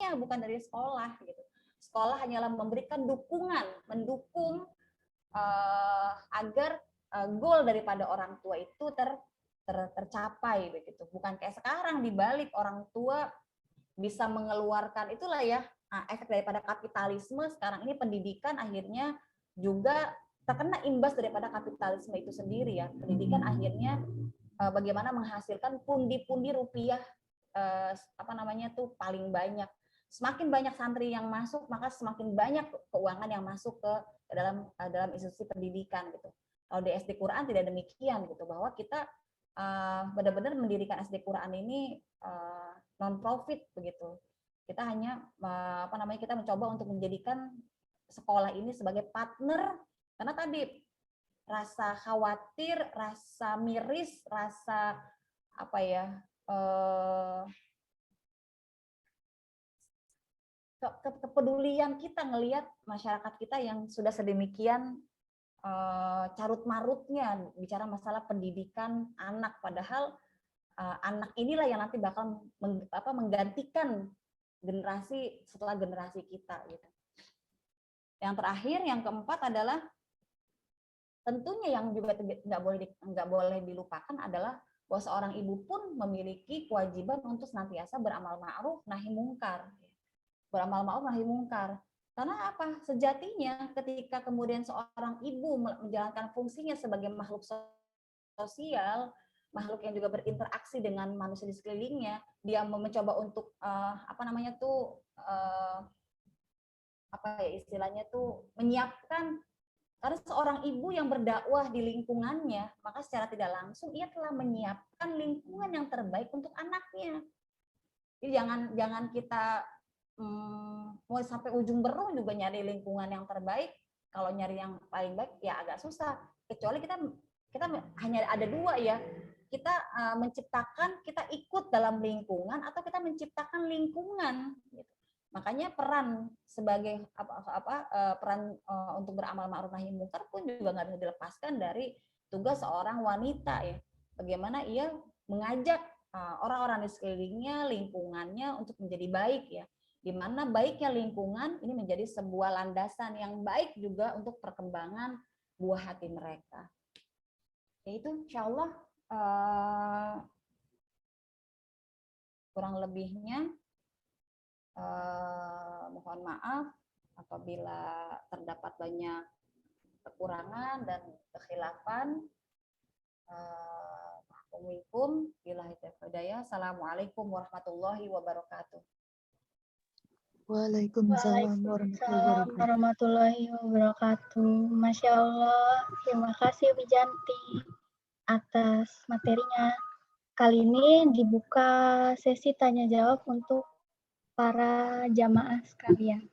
semuanya, bukan dari sekolah gitu. Sekolah hanyalah memberikan dukungan, mendukung agar goal daripada orang tua itu tercapai begitu. Bukan kayak sekarang dibalik, orang tua bisa mengeluarkan, itulah ya efek daripada kapitalisme sekarang ini, pendidikan akhirnya juga terkena imbas daripada kapitalisme itu sendiri ya. Pendidikan akhirnya bagaimana menghasilkan pundi-pundi rupiah paling banyak. Semakin banyak santri yang masuk, maka semakin banyak keuangan yang masuk ke dalam institusi pendidikan gitu. Kalau di SD Quran tidak demikian gitu, bahwa kita benar-benar mendirikan SD Quran ini non profit begitu. Kita hanya kita mencoba untuk menjadikan sekolah ini sebagai partner, karena tadi rasa khawatir, rasa miris, rasa kepedulian kita ngelihat masyarakat kita yang sudah sedemikian carut marutnya bicara masalah pendidikan anak, padahal anak inilah yang nanti bakal menggantikan generasi setelah generasi kita gitu. Yang terakhir, yang keempat adalah tentunya yang juga nggak boleh dilupakan adalah bahwa seorang ibu pun memiliki kewajiban untuk senantiasa beramal ma'ruf nahi mungkar. Beramal ma'ruf nahi mungkar. Karena apa? Sejatinya ketika kemudian seorang ibu menjalankan fungsinya sebagai makhluk sosial, makhluk yang juga berinteraksi dengan manusia di sekelilingnya, dia mencoba untuk menyiapkan. Karena seorang ibu yang berdakwah di lingkungannya, maka secara tidak langsung ia telah menyiapkan lingkungan yang terbaik untuk anaknya. Jadi jangan kita mau sampai ujung berung juga nyari lingkungan yang terbaik. Kalau nyari yang paling baik ya agak susah. Kecuali kita hanya ada dua ya. Kita kita ikut dalam lingkungan atau kita menciptakan lingkungan. Gitu. Makanya peran sebagai peran untuk beramal ma'ruf nahi mungkar pun juga nggak bisa dilepaskan dari tugas seorang wanita ya. Bagaimana ia mengajak orang-orang di sekelilingnya, lingkungannya untuk menjadi baik ya. Di mana baiknya lingkungan ini menjadi sebuah landasan yang baik juga untuk perkembangan buah hati mereka. Yaitu insya Allah kurang lebihnya mohon maaf apabila terdapat banyak kekurangan dan kekhilafan. Assalamualaikum warahmatullahi wabarakatuh. Waalaikumsalam warahmatullahi wabarakatuh. Masya Allah, terima kasih Wijanti atas materinya. Kali ini dibuka sesi tanya jawab untuk para jamaah sekalian.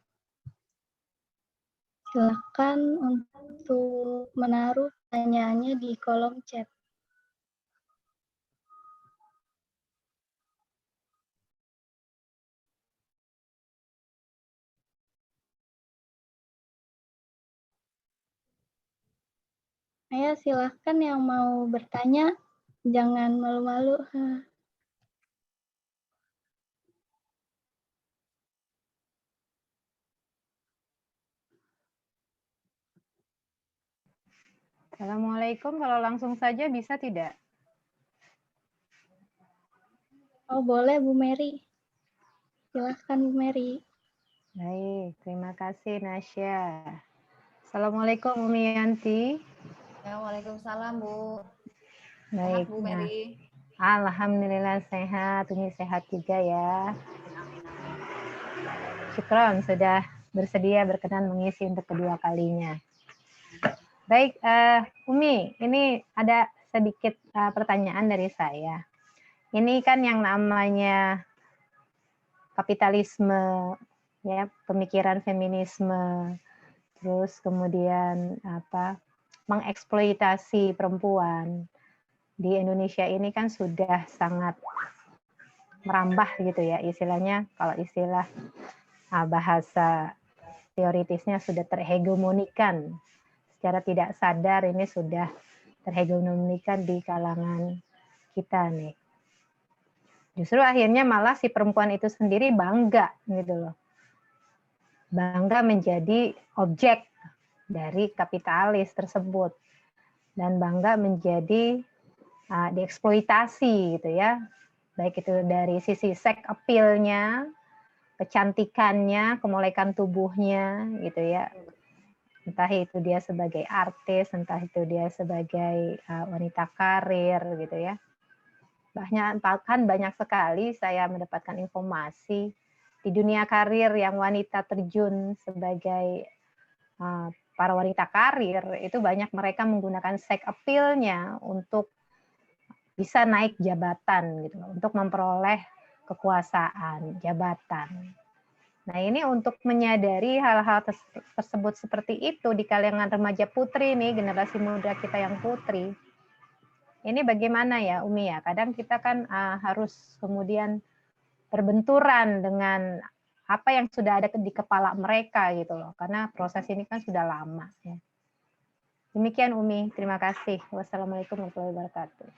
Silakan untuk menaruh pertanyaannya di kolom chat. Ayo silahkan yang mau bertanya, jangan malu-malu. Assalamualaikum, kalau langsung saja bisa tidak? Oh boleh Bu Mary. Silahkan Bu Mary. Baik, terima kasih Nasya. Assalamualaikum Umi Yanti. Ya, waalaikumsalam Bu. Baik, sehat Bu Mary. Alhamdulillah sehat, Umi sehat juga ya. Syukron sudah bersedia berkenan mengisi untuk kedua kalinya. Baik, Umi, ini ada sedikit pertanyaan dari saya. Ini kan yang namanya kapitalisme, ya, pemikiran feminisme, terus kemudian mengeksploitasi perempuan di Indonesia ini kan sudah sangat merambah gitu ya, istilahnya kalau istilah bahasa teoritisnya sudah terhegemonikan. Secara tidak sadar ini sudah terhegemonikan di kalangan kita nih. Justru akhirnya malah si perempuan itu sendiri bangga gitu loh. Bangga menjadi objek dari kapitalis tersebut dan bangga menjadi dieksploitasi gitu ya. Baik itu dari sisi sex appeal-nya, kecantikannya, kemolekan tubuhnya gitu ya. Entah itu dia sebagai artis, entah itu dia sebagai wanita karir gitu ya. Bahkan banyak sekali saya mendapatkan informasi di dunia karir yang wanita terjun sebagai para wanita karir, itu banyak mereka menggunakan sex appeal-nya untuk bisa naik jabatan gitu, untuk memperoleh kekuasaan, jabatan. Nah, ini untuk menyadari hal-hal tersebut seperti itu di kalangan remaja putri nih, generasi muda kita yang putri. Ini bagaimana ya, Umi ya? Kadang kita kan harus kemudian berbenturan dengan apa yang sudah ada di kepala mereka gitu loh, karena proses ini kan sudah lama ya. Demikian Umi, terima kasih. Wassalamualaikum warahmatullahi wabarakatuh.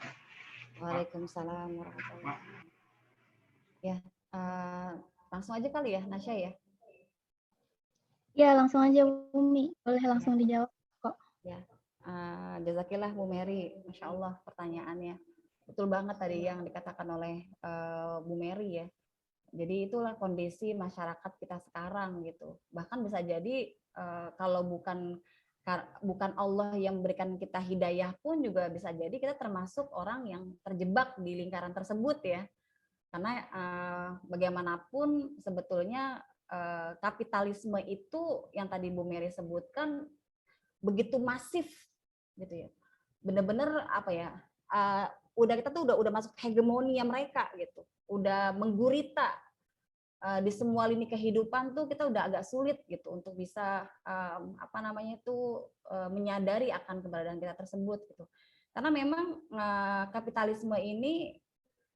Waalaikumsalam warahmatullahi wabarakatuh. Ya, langsung aja kali ya, Nasya ya. Ya, langsung aja Umi. Boleh langsung dijawab kok. Ya, jazakillah Bu Mary, Masya Allah pertanyaannya. Betul banget tadi yang dikatakan oleh Bu Mary ya. Jadi itulah kondisi masyarakat kita sekarang gitu. Bahkan bisa jadi kalau bukan Allah yang memberikan kita hidayah pun juga bisa jadi kita termasuk orang yang terjebak di lingkaran tersebut ya. Karena bagaimanapun sebetulnya kapitalisme itu yang tadi Bu Mary sebutkan begitu masif gitu ya. Benar-benar apa ya? Kita tuh udah masuk hegemoni mereka gitu. Udah menggurita di semua lini kehidupan tuh kita udah agak sulit gitu untuk bisa menyadari akan keberadaan kita tersebut gitu. Karena memang kapitalisme ini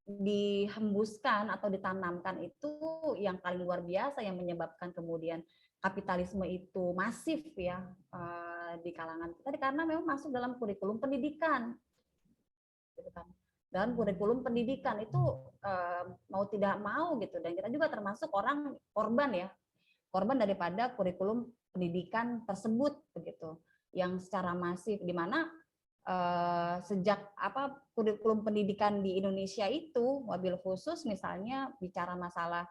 dihembuskan atau ditanamkan itu yang paling luar biasa yang menyebabkan kemudian kapitalisme itu masif ya di kalangan kita karena memang masuk dalam kurikulum pendidikan gitu kan. Dan kurikulum pendidikan itu mau tidak mau gitu, dan kita juga termasuk orang korban daripada kurikulum pendidikan tersebut begitu, yang secara masif di mana sejak kurikulum pendidikan di Indonesia itu wabil khusus misalnya bicara masalah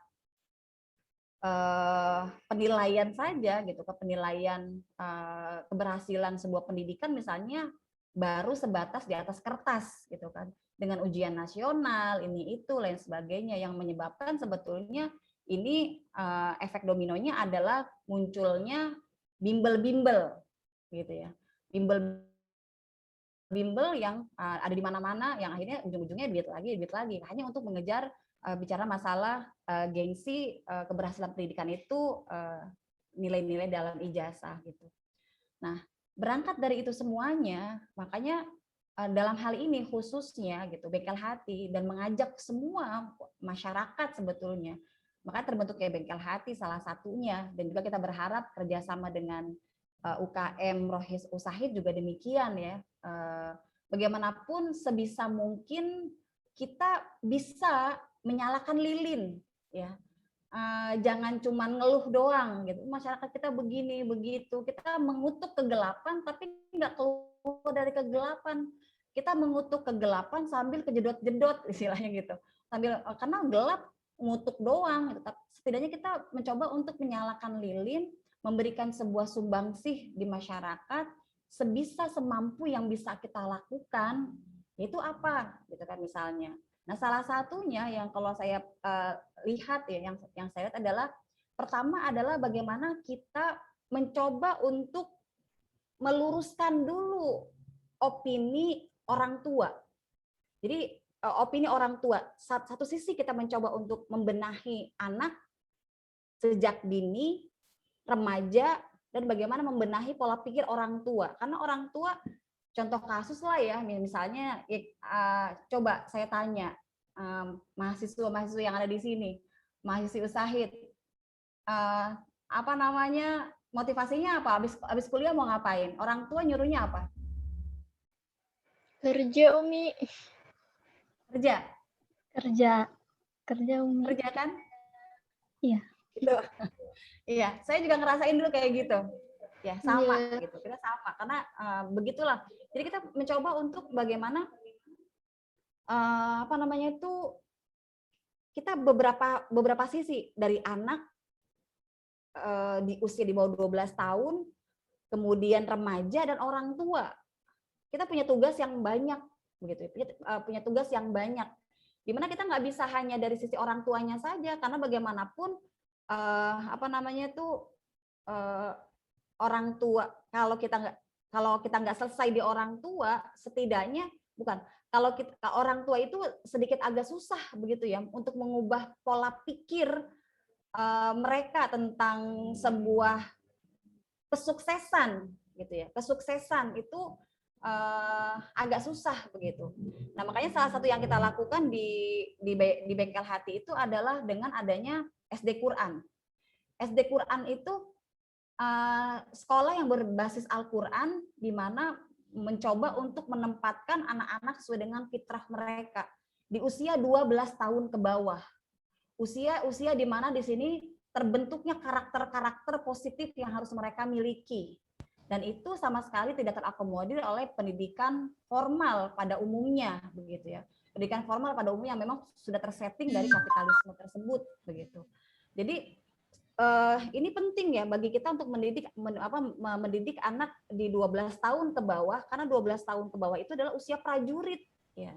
penilaian saja gitu, penilaian keberhasilan sebuah pendidikan misalnya baru sebatas di atas kertas gitu kan, dengan ujian nasional ini itu lain sebagainya, yang menyebabkan sebetulnya ini efek dominonya adalah munculnya bimbel-bimbel gitu ya, bimbel yang ada di mana-mana, yang akhirnya ujung-ujungnya duit lagi hanya untuk mengejar bicara masalah gengsi keberhasilan pendidikan itu nilai-nilai dalam ijazah gitu. Nah, berangkat dari itu semuanya, makanya dalam hal ini khususnya gitu bengkel hati dan mengajak semua masyarakat sebetulnya, maka terbentuknya bengkel hati salah satunya, dan juga kita berharap kerjasama dengan UKM Rohis Usahid juga demikian ya. Bagaimanapun sebisa mungkin kita bisa menyalakan lilin ya. Jangan cuma ngeluh doang gitu, masyarakat kita begini begitu, kita mengutuk kegelapan tapi nggak keluar dari kegelapan, kita mengutuk kegelapan sambil kejedot-jedot istilahnya gitu, sambil karena gelap ngutuk doang gitu. Tapi setidaknya kita mencoba untuk menyalakan lilin, memberikan sebuah sumbangsih di masyarakat sebisa semampu yang bisa kita lakukan. Itu apa gitu kan misalnya. Nah, salah satunya yang kalau saya lihat ya, yang saya lihat adalah pertama adalah bagaimana kita mencoba untuk meluruskan dulu opini orang tua. Jadi opini orang tua, satu sisi kita mencoba untuk membenahi anak sejak dini, remaja, dan bagaimana membenahi pola pikir orang tua. Karena orang tua, contoh kasus lah ya, misalnya coba saya tanya mahasiswa-mahasiswa yang ada di sini, mahasiswa Usahid, motivasinya apa? Habis kuliah mau ngapain? Orang tua nyuruhnya apa? Kerja Umi. Kerja. Kerja Umi. Kerja kan? Iya. Gitu. Iya, saya juga ngerasain dulu kayak gitu. Ya, sama Iya. gitu. Kita sama karena begitulah. Jadi kita mencoba untuk bagaimana apa namanya itu kita beberapa sisi dari anak di usia di bawah 12 tahun, kemudian remaja dan orang tua. Kita punya tugas yang banyak begitu. Punya tugas yang banyak. Dimana kita nggak bisa hanya dari sisi orang tuanya saja, karena bagaimanapun apa namanya itu orang tua kalau kita nggak selesai di orang tua, setidaknya bukan kalau kita orang tua itu sedikit agak susah begitu ya untuk mengubah pola pikir mereka tentang sebuah kesuksesan gitu ya. Kesuksesan itu agak susah begitu. Nah, makanya salah satu yang kita lakukan di Bengkel Hati itu adalah dengan adanya SD Quran. SD Quran itu sekolah yang berbasis Al-Quran, di mana mencoba untuk menempatkan anak-anak sesuai dengan fitrah mereka di usia 12 tahun ke bawah. Usia di mana di sini terbentuknya karakter-karakter positif yang harus mereka miliki. Dan itu sama sekali tidak terakomodir oleh pendidikan formal pada umumnya, begitu ya. Pendidikan formal pada umumnya memang sudah tersetting dari kapitalisme tersebut, begitu. Jadi ini penting ya bagi kita untuk mendidik anak di 12 tahun ke bawah, karena 12 tahun ke bawah itu adalah usia prajurit, ya.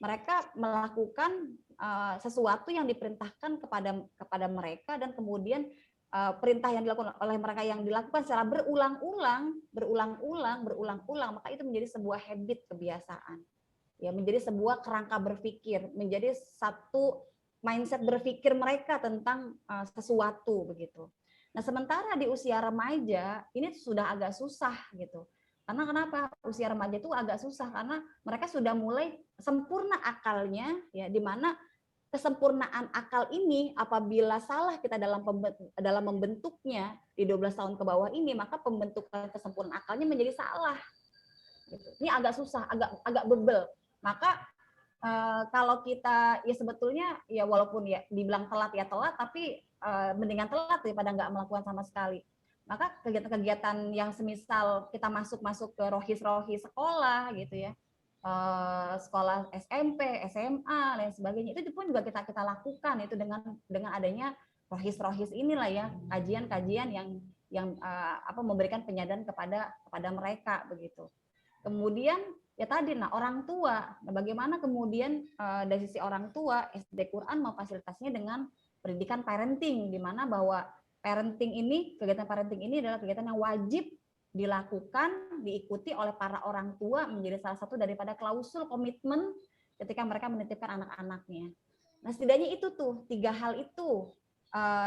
Mereka melakukan sesuatu yang diperintahkan kepada mereka, dan kemudian perintah yang dilakukan oleh mereka yang dilakukan secara berulang-ulang, maka itu menjadi sebuah habit, kebiasaan. Ya, menjadi sebuah kerangka berpikir, menjadi satu mindset berpikir mereka tentang sesuatu begitu. Nah, sementara di usia remaja ini sudah agak susah gitu. Karena kenapa? Usia remaja itu agak susah karena mereka sudah mulai sempurna akalnya, ya, di mana kesempurnaan akal ini apabila salah kita dalam membentuknya di 12 tahun ke bawah ini, maka pembentukan kesempurnaan akalnya menjadi salah. Ini agak susah, agak bebel. Maka kalau kita ya sebetulnya ya walaupun ya dibilang telat ya telat, tapi mendingan telat daripada nggak melakukan sama sekali. Maka kegiatan-kegiatan yang semisal kita masuk ke rohis sekolah gitu ya, sekolah SMP, SMA, lain sebagainya, itu pun juga kita lakukan itu dengan adanya rohis inilah ya, kajian-kajian yang memberikan penyadaran kepada mereka begitu. Kemudian ya tadi, nah orang tua, nah bagaimana kemudian dari sisi orang tua SD Quran memfasilitasinya dengan pendidikan parenting, di mana bahwa kegiatan parenting ini adalah kegiatan yang wajib dilakukan, diikuti oleh para orang tua, menjadi salah satu daripada klausul komitmen ketika mereka menitipkan anak-anaknya. Nah, setidaknya itu tuh 3 hal itu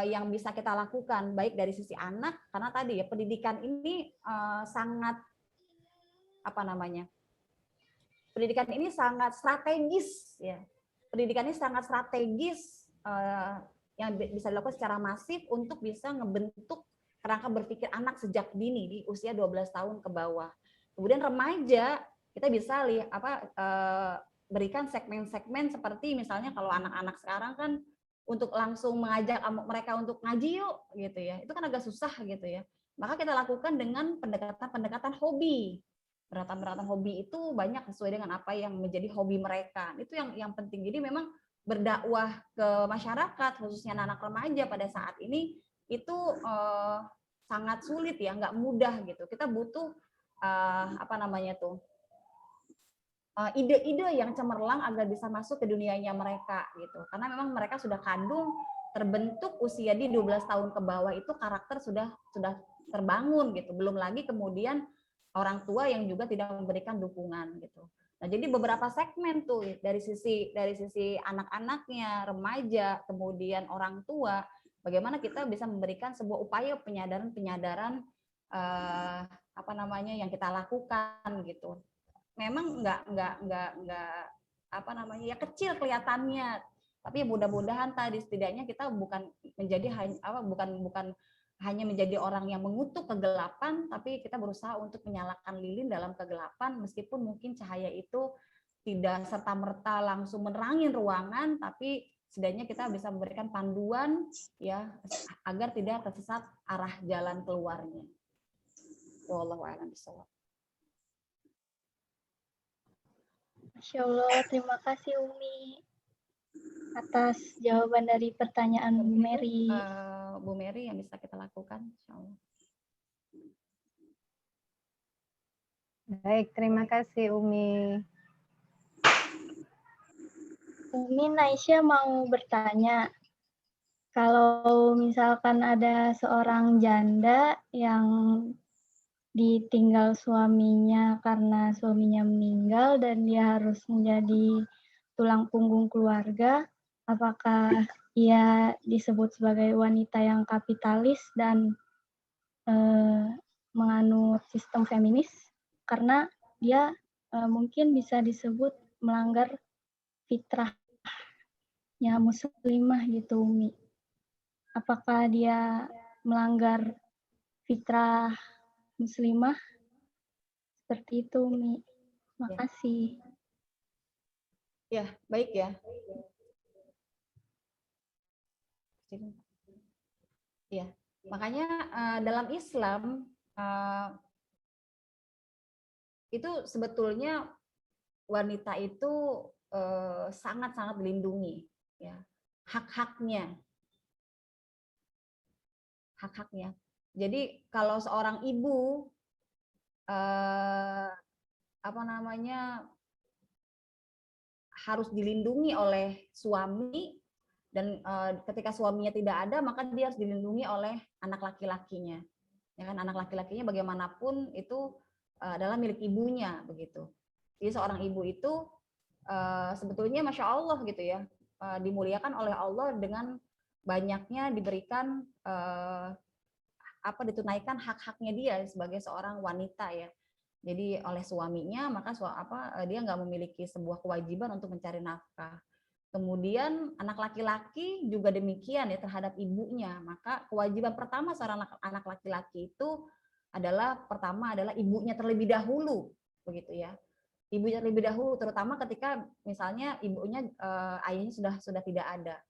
yang bisa kita lakukan, baik dari sisi anak, karena tadi ya pendidikan ini sangat pendidikan ini sangat strategis ya. Pendidikan ini sangat strategis yang bisa dilakukan secara masif untuk bisa ngebentuk kerangka berpikir anak sejak dini di usia 12 tahun ke bawah. Kemudian remaja kita bisa berikan segmen-segmen seperti misalnya kalau anak-anak sekarang kan untuk langsung mengajak mereka untuk ngaji yuk gitu ya. Itu kan agak susah gitu ya. Maka kita lakukan dengan pendekatan hobi. Pendekatan hobi itu banyak sesuai dengan apa yang menjadi hobi mereka. Itu yang penting. Jadi memang berdakwah ke masyarakat khususnya anak remaja pada saat ini itu sangat sulit ya, nggak mudah gitu. Kita butuh ide-ide yang cemerlang agar bisa masuk ke dunianya mereka gitu. Karena memang mereka sudah kandung terbentuk usia di 12 tahun ke bawah itu karakter sudah terbangun gitu. Belum lagi kemudian orang tua yang juga tidak memberikan dukungan gitu. Nah, jadi beberapa segmen tuh dari sisi anak-anaknya, remaja, kemudian orang tua, bagaimana kita bisa memberikan sebuah upaya penyadaran yang kita lakukan gitu. Memang ya kecil kelihatannya, tapi mudah-mudahan tadi setidaknya kita bukan hanya menjadi orang yang mengutuk kegelapan, tapi kita berusaha untuk menyalakan lilin dalam kegelapan, meskipun mungkin cahaya itu tidak serta-merta langsung menerangi ruangan, tapi setidaknya kita bisa memberikan panduan ya agar tidak tersesat arah jalan keluarnya. Wallahu a'lam bishawab. Masya Allah, terima kasih Umi atas jawaban dari pertanyaan Bu Mary. Bu Mary yang bisa kita lakukan, insyaallah. Baik, terima kasih Umi. Umi Naisha mau bertanya, kalau misalkan ada seorang janda yang ditinggal suaminya karena suaminya meninggal dan dia harus menjadi tulang punggung keluarga, apakah ia disebut sebagai wanita yang kapitalis dan menganut sistem feminis? Karena dia mungkin bisa disebut melanggar fitrahnya muslimah gitu, Umi. Apakah dia melanggar fitrah muslimah? Seperti itu, Umi. Makasih. Ya, baik ya. Ya, makanya dalam Islam itu sebetulnya wanita itu sangat-sangat dilindungi, ya, hak-haknya. Jadi kalau seorang ibu harus dilindungi oleh suami, dan ketika suaminya tidak ada maka dia harus dilindungi oleh anak laki-lakinya. Ya kan, anak laki-lakinya bagaimanapun itu adalah milik ibunya begitu. Jadi seorang ibu itu sebetulnya masya Allah gitu ya, dimuliakan oleh Allah dengan banyaknya diberikan ditunaikan hak-haknya dia sebagai seorang wanita ya. Jadi oleh suaminya maka dia nggak memiliki sebuah kewajiban untuk mencari nafkah. Kemudian anak laki-laki juga demikian ya terhadap ibunya. Maka kewajiban pertama seorang anak laki-laki itu pertama adalah ibunya terlebih dahulu begitu ya. Ibunya terlebih dahulu, terutama ketika misalnya ibunya ayahnya sudah tidak ada.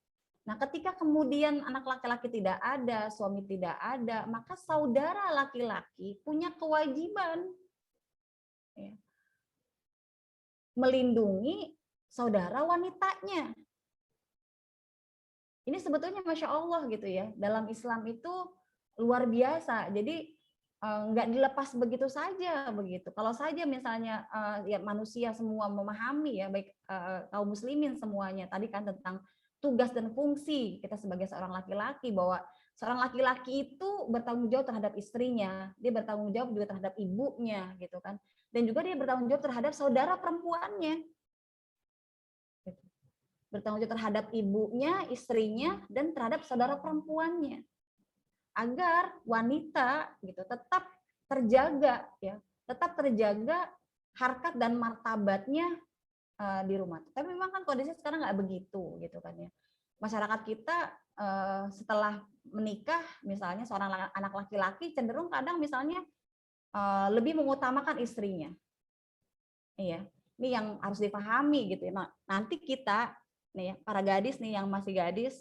Nah, ketika kemudian anak laki-laki tidak ada, suami tidak ada, maka saudara laki-laki punya kewajiban ya, melindungi saudara wanitanya. Ini sebetulnya masya Allah gitu ya. Dalam Islam itu luar biasa. Jadi nggak dilepas begitu saja begitu. Kalau saja misalnya ya manusia semua memahami ya, baik kaum muslimin semuanya tadi kan tentang tugas dan fungsi kita sebagai seorang laki-laki, bahwa seorang laki-laki itu bertanggung jawab terhadap istrinya, dia bertanggung jawab juga terhadap ibunya gitu kan, dan juga dia bertanggung jawab terhadap saudara perempuannya, gitu. Bertanggung jawab terhadap ibunya, istrinya, dan terhadap saudara perempuannya, agar wanita gitu tetap terjaga ya, tetap terjaga harkat dan martabatnya di rumah. Tapi memang kan kondisi sekarang nggak begitu gitu kan ya. Masyarakat kita setelah menikah misalnya seorang anak laki-laki cenderung kadang misalnya lebih mengutamakan istrinya. Iya, ini yang harus dipahami gitu ya. Nah, nanti kita nih ya, para gadis nih yang masih gadis,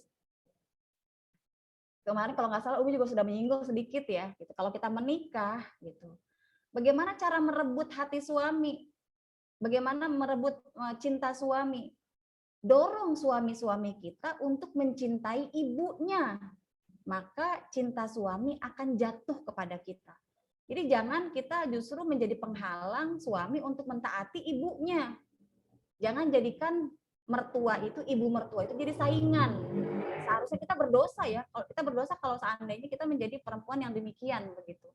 kemarin kalau nggak salah Umi juga sudah menyinggung sedikit ya, gitu. Kalau kita menikah gitu, bagaimana cara merebut hati suami? Bagaimana merebut cinta suami? Dorong suami-suami kita untuk mencintai ibunya. Maka cinta suami akan jatuh kepada kita. Jadi jangan kita justru menjadi penghalang suami untuk mentaati ibunya. Jangan jadikan ibu mertua itu jadi saingan. Seharusnya kita berdosa ya. Kalau kita berdosa kalau seandainya kita menjadi perempuan yang demikian begitu.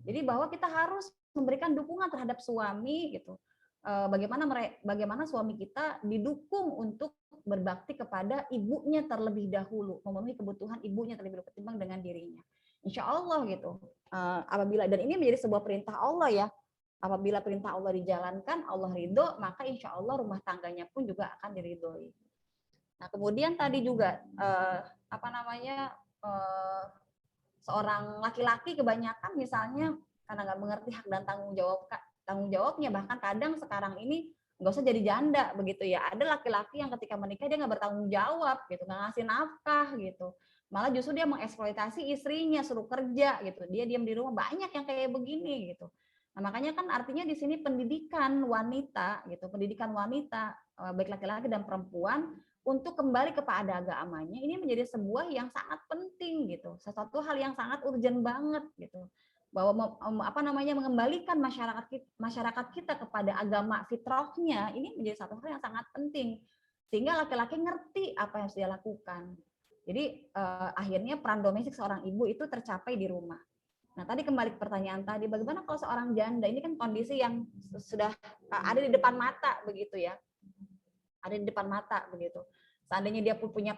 Jadi bahwa kita harus memberikan dukungan terhadap suami gitu. Bagaimana suami kita didukung untuk berbakti kepada ibunya terlebih dahulu, memenuhi kebutuhan ibunya terlebih dahulu ketimbang dengan dirinya. Insya Allah gitu. Apabila, dan ini menjadi sebuah perintah Allah ya. Apabila perintah Allah dijalankan, Allah ridho, maka insya Allah rumah tangganya pun juga akan diridhoi. Nah, kemudian tadi juga seorang laki-laki kebanyakan misalnya karena nggak mengerti hak dan tanggung jawabnya, bahkan kadang sekarang ini nggak usah jadi janda begitu ya. Ada laki-laki yang ketika menikah dia nggak bertanggung jawab gitu, nggak ngasih nafkah gitu, malah justru dia mengeksploitasi istrinya, suruh kerja gitu, dia diam di rumah. Banyak yang kayak begini gitu. Nah, makanya kan artinya di sini pendidikan wanita gitu, pendidikan wanita baik laki-laki dan perempuan untuk kembali kepada agamanya ini menjadi sebuah yang sangat penting gitu, sesuatu hal yang sangat urgent banget gitu, bahwa mengembalikan masyarakat kita kepada agama fitrahnya ini menjadi satu hal yang sangat penting, sehingga laki-laki ngerti apa yang harus dia lakukan. Jadi akhirnya peran domestik seorang ibu itu tercapai di rumah. Nah, tadi kembali ke pertanyaan tadi, bagaimana kalau seorang janda, ini kan kondisi yang sudah ada di depan mata begitu ya, ada di depan mata begitu. Seandainya dia punya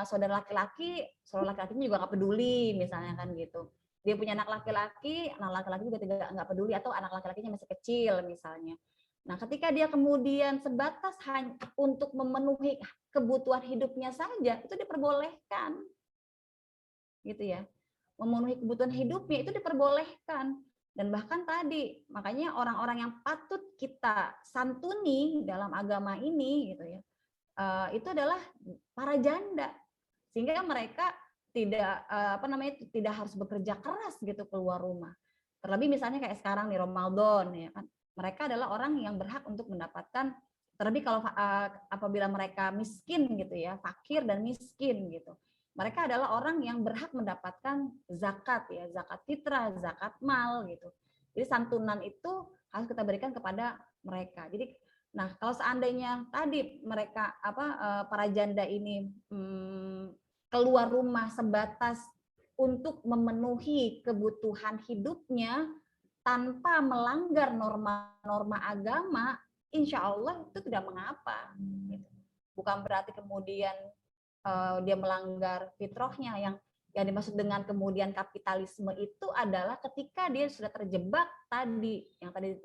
saudara laki-laki juga nggak peduli misalnya kan gitu. Dia punya anak laki-laki juga nggak peduli, atau anak laki-lakinya masih kecil misalnya. Nah, ketika dia kemudian sebatas hanya untuk memenuhi kebutuhan hidupnya saja, itu diperbolehkan, gitu ya. Memenuhi kebutuhan hidupnya itu diperbolehkan. Dan bahkan tadi, makanya orang-orang yang patut kita santuni dalam agama ini, gitu ya, itu adalah para janda, sehingga mereka tidak harus bekerja keras gitu keluar rumah. Terlebih misalnya kayak sekarang nih Ramadan ya kan, mereka adalah orang yang berhak untuk mendapatkan, terlebih kalau apabila mereka miskin gitu ya, fakir dan miskin gitu, mereka adalah orang yang berhak mendapatkan zakat ya, zakat fitrah, zakat mal gitu. Jadi santunan itu harus kita berikan kepada mereka. Jadi nah, kalau seandainya tadi mereka para janda ini keluar rumah sebatas untuk memenuhi kebutuhan hidupnya tanpa melanggar norma-norma agama, insya Allah itu tidak mengapa. Bukan berarti kemudian dia melanggar fitrahnya. Yang dimaksud dengan kemudian kapitalisme itu adalah ketika dia sudah terjebak tadi, yang tadi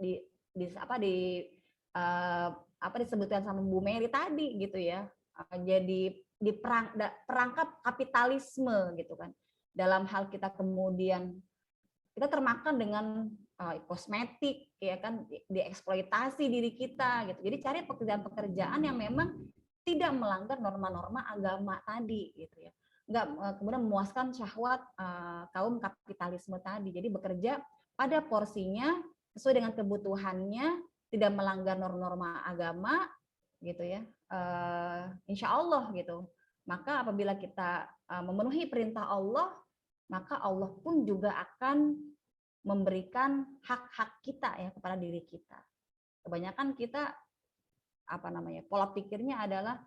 disebutkan sama Bu Mary tadi gitu ya, jadi perangkap kapitalisme gitu kan, dalam hal kita kemudian kita termakan dengan kosmetik ya kan, dieksploitasi diri kita gitu. Jadi cari pekerjaan-pekerjaan yang memang tidak melanggar norma-norma agama tadi gitu ya, nggak kemudian memuaskan syahwat kaum kapitalisme tadi. Jadi bekerja pada porsinya sesuai dengan kebutuhannya, tidak melanggar norma-norma agama gitu ya, insya Allah gitu. Maka apabila kita memenuhi perintah Allah, maka Allah pun juga akan memberikan hak-hak kita ya kepada diri kita. Kebanyakan kita pola pikirnya adalah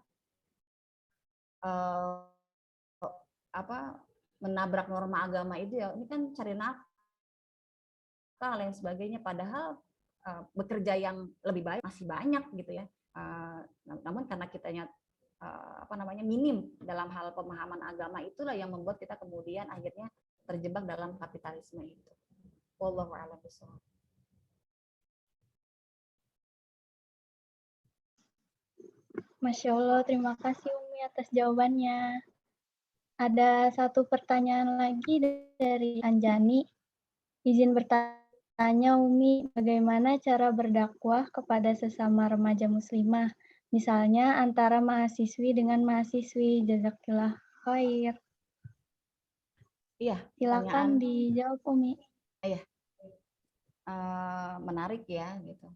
menabrak norma agama itu ya, ini kan cari nafkah lain sebagainya, padahal bekerja yang lebih baik masih banyak gitu ya. Namun karena kitanya minim dalam hal pemahaman agama, itulah yang membuat kita kemudian akhirnya terjebak dalam kapitalisme itu. Wallahu a'lam bishawab. Masya Allah, terima kasih Umi atas jawabannya. Ada satu pertanyaan lagi dari Anjani. Izin bertanya Umi, bagaimana cara berdakwah kepada sesama remaja muslimah? Misalnya antara mahasiswi dengan mahasiswi. Jazakillah khair. Iya, silakan dijawab Umi. Iya, menarik ya gitu.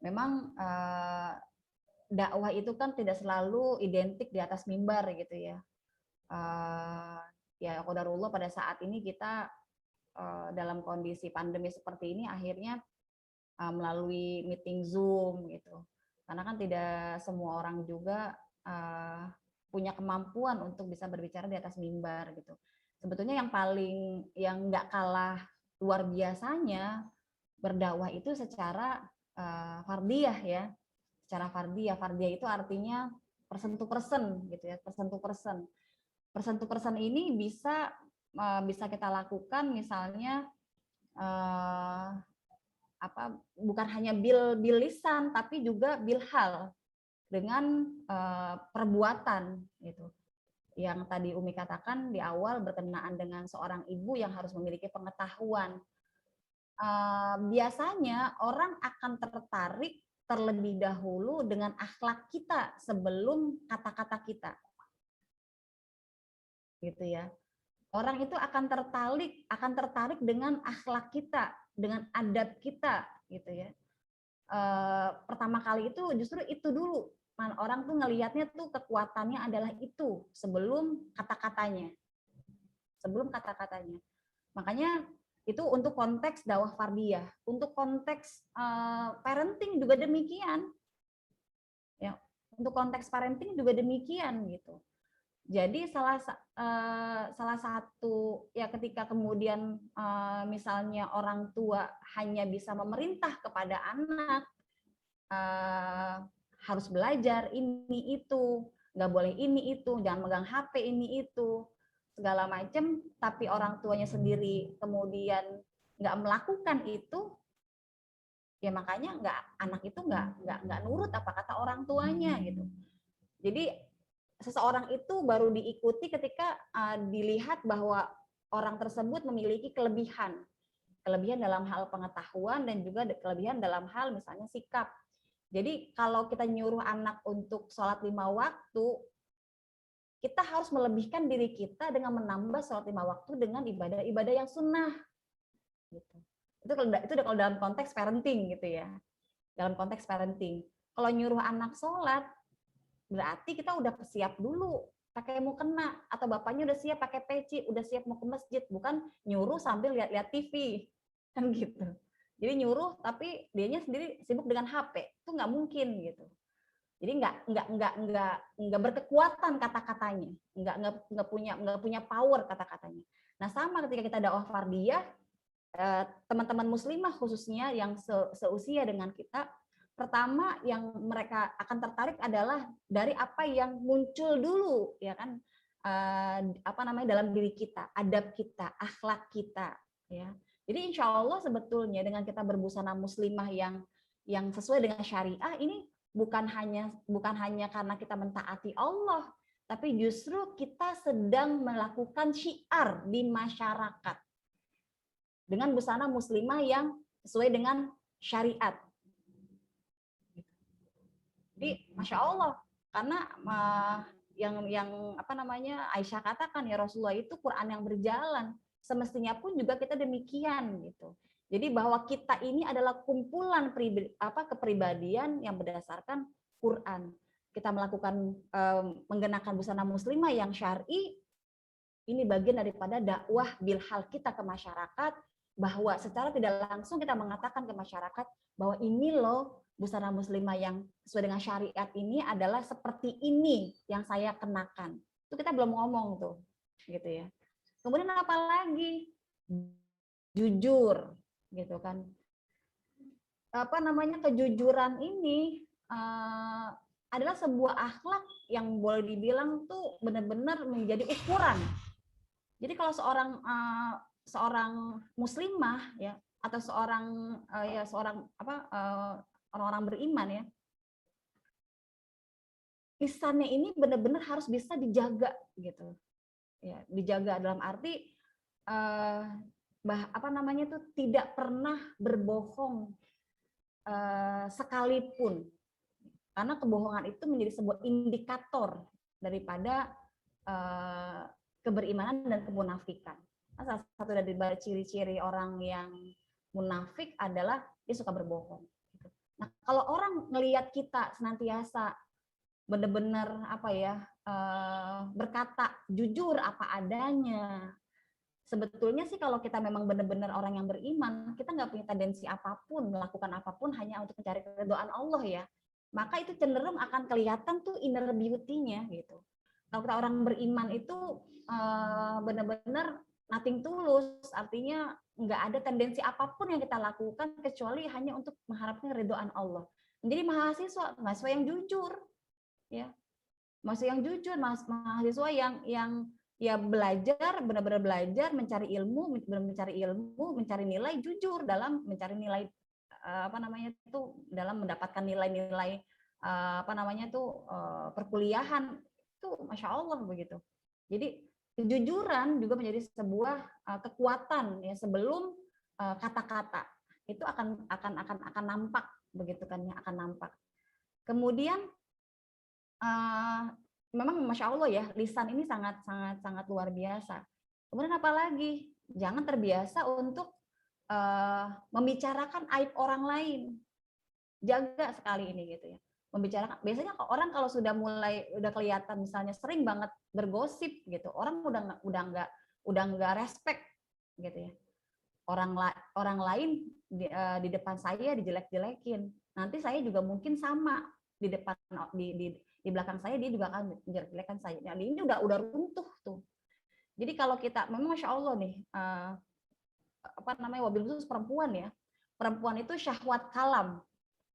Memang dakwah itu kan tidak selalu identik di atas mimbar gitu ya. Ya qadarullah pada saat ini kita dalam kondisi pandemi seperti ini akhirnya melalui meeting Zoom gitu. Karena kan tidak semua orang juga punya kemampuan untuk bisa berbicara di atas mimbar gitu. Sebetulnya yang nggak kalah luar biasanya berdakwah itu secara fardiyah ya. Secara fardiyah itu artinya person to person gitu ya, person to person. Person to person ini bisa kita lakukan misalnya bukan hanya bil lisan tapi juga bil hal, dengan perbuatan gitu. Yang tadi Umi katakan di awal berkenaan dengan seorang ibu yang harus memiliki pengetahuan. Biasanya orang akan tertarik terlebih dahulu dengan akhlak kita sebelum kata-kata kita. Gitu ya. Orang itu akan tertarik dengan akhlak kita, dengan adab kita, gitu ya. Pertama kali itu justru itu dulu. Orang tuh ngelihatnya tuh kekuatannya adalah itu sebelum kata-katanya. Sebelum kata-katanya. Makanya itu untuk konteks dakwah fardiyah, untuk konteks parenting juga demikian. Ya, untuk konteks parenting juga demikian gitu. Jadi salah satu ya ketika kemudian misalnya orang tua hanya bisa memerintah kepada anak harus belajar ini itu, nggak boleh ini itu, jangan megang HP ini itu, segala macam, tapi orang tuanya sendiri kemudian nggak melakukan itu, ya makanya anak itu nggak nurut apa kata orang tuanya gitu. Jadi seseorang itu baru diikuti ketika dilihat bahwa orang tersebut memiliki kelebihan dalam hal pengetahuan dan juga kelebihan dalam hal misalnya sikap. Jadi kalau kita nyuruh anak untuk sholat 5 waktu, kita harus melebihkan diri kita dengan menambah sholat 5 waktu dengan ibadah-ibadah yang sunnah. Gitu. Itu kalau dalam konteks parenting gitu ya. Dalam konteks parenting. Kalau nyuruh anak sholat, berarti kita udah siap dulu pakai mukena, atau bapaknya udah siap pakai peci, udah siap mau ke masjid, bukan nyuruh sambil lihat-lihat TV kan gitu. Jadi nyuruh tapi dianya sendiri sibuk dengan HP, itu nggak mungkin gitu. Jadi nggak berkekuatan kata-katanya, nggak punya power kata-katanya. Nah sama ketika kita dakwah fardiyah, teman-teman muslimah khususnya yang seusia dengan kita, pertama yang mereka akan tertarik adalah dari apa yang muncul dulu, ya kan, dalam diri kita, adab kita, akhlak kita, ya. Jadi insya Allah sebetulnya dengan kita berbusana muslimah yang sesuai dengan syariah ini bukan hanya karena kita mentaati Allah, tapi justru kita sedang melakukan syiar di masyarakat dengan busana muslimah yang sesuai dengan syariat. Jadi masya Allah, karena yang Aisyah katakan ya Rasulullah itu Quran yang berjalan, semestinya pun juga kita demikian gitu. Jadi bahwa kita ini adalah kumpulan kepribadian yang berdasarkan Quran. Kita melakukan menggenakan busana muslimah yang syar'i, ini bagian daripada dakwah bilhal kita ke masyarakat, bahwa secara tidak langsung kita mengatakan ke masyarakat bahwa ini loh busana muslimah yang sesuai dengan syariat ini adalah seperti ini yang saya kenakan. Itu kita belum ngomong tuh, gitu ya. Kemudian apa lagi? Jujur, gitu kan. Kejujuran ini adalah sebuah akhlak yang boleh dibilang tuh benar-benar menjadi ukuran. Jadi kalau seorang muslimah ya, atau orang-orang beriman ya, lisannya ini benar-benar harus bisa dijaga gitu ya, dijaga dalam arti tidak pernah berbohong sekalipun, karena kebohongan itu menjadi sebuah indikator daripada keberimanan dan kemunafikan. Nah, salah satu dari ciri-ciri orang yang munafik adalah dia suka berbohong. Nah, kalau orang ngelihat kita senantiasa benar-benar berkata jujur apa adanya, sebetulnya sih kalau kita memang benar-benar orang yang beriman, kita nggak punya tendensi apapun, melakukan apapun hanya untuk mencari keridhaan Allah ya, maka itu cenderung akan kelihatan tuh inner beauty-nya gitu. Kalau kita orang beriman itu benar-benar nothing tulus, artinya nggak ada tendensi apapun yang kita lakukan kecuali hanya untuk mengharapkan keridhaan Allah. Menjadi mahasiswa yang jujur, ya, mahasiswa yang ya belajar, benar-benar belajar, mencari ilmu, mencari nilai, jujur dalam mencari nilai dalam mendapatkan nilai-nilai perkuliahan itu, masya Allah begitu. Jadi kejujuran juga menjadi sebuah kekuatan ya sebelum kata-kata itu akan nampak begitu kan yang akan nampak. Kemudian memang Masya Allah ya, lisan ini sangat luar biasa. Kemudian apalagi, jangan terbiasa untuk membicarakan aib orang lain. Jaga sekali ini gitu ya. Membicarakan, biasanya orang kalau sudah kelihatan misalnya sering banget bergosip gitu, orang udah nggak respect gitu ya. Orang lain di depan saya dijelek-jelekin. Nanti saya juga mungkin sama di depan di belakang saya dia juga akan menjelek-jelekan saya. Nah, ini udah runtuh tuh. Jadi kalau kita memang Masya Allah nih, wabil khusus perempuan ya. Perempuan itu syahwat kalam.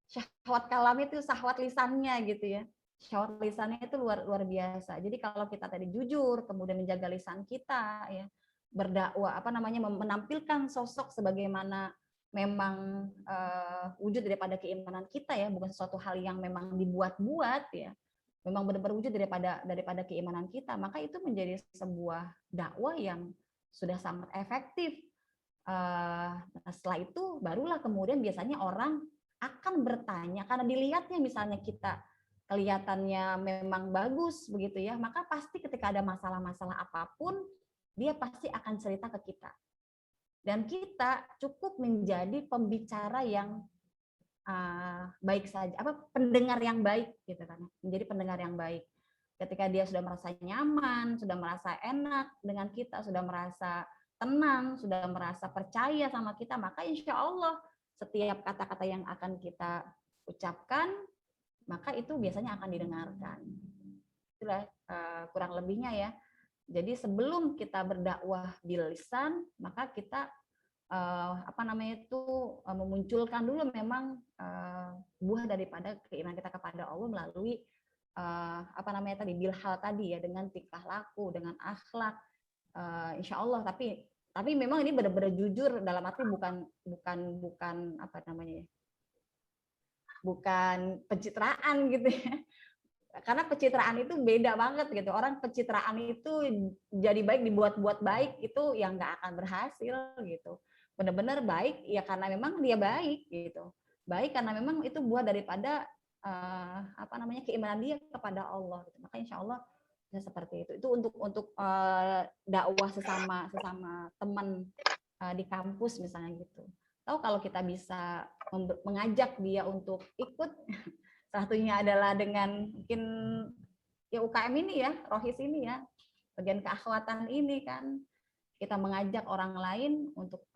Syahwat kalam itu syahwat lisannya gitu ya. Syahwat lisannya itu luar biasa. Jadi kalau kita tadi jujur, kemudian menjaga lisan kita ya, berdakwah menampilkan sosok sebagaimana memang wujud daripada keimanan kita ya, bukan sesuatu hal yang memang dibuat-buat ya. Memang benar-benar wujud daripada keimanan kita, maka itu menjadi sebuah dakwah yang sudah sangat efektif. Setelah itu barulah kemudian biasanya orang akan bertanya, karena dilihatnya misalnya kita kelihatannya memang bagus begitu ya, maka pasti ketika ada masalah-masalah apapun dia pasti akan cerita ke kita, dan kita cukup menjadi pembicara yang baik saja, pendengar yang baik gitu kan, menjadi pendengar yang baik. Ketika dia sudah merasa nyaman, sudah merasa enak dengan kita, sudah merasa tenang, sudah merasa percaya sama kita, maka insya Allah setiap kata-kata yang akan kita ucapkan, maka itu biasanya akan didengarkan. Itulah kurang lebihnya ya. Jadi sebelum kita berdakwah bil lisan, maka kita memunculkan dulu memang buah daripada keimanan kita kepada Allah melalui bil hal tadi ya, dengan tingkah laku, dengan akhlak, insya Allah. Tapi memang ini benar-benar jujur, dalam arti bukan bukan pencitraan gitu ya. Karena pencitraan itu beda banget gitu. Orang pencitraan itu jadi baik, dibuat-buat baik, itu yang nggak akan berhasil gitu. Benar-benar baik ya karena memang dia baik gitu. Baik karena memang itu buah daripada keimanan dia kepada Allah gitu. Maka insya Allah bisa seperti itu. Itu untuk dakwah sesama teman di kampus misalnya gitu. Tahu kalau kita bisa mengajak dia untuk ikut, satunya adalah dengan mungkin ya UKM ini ya, Rohis ini ya, bagian keakhwatan ini kan, kita mengajak orang lain untuk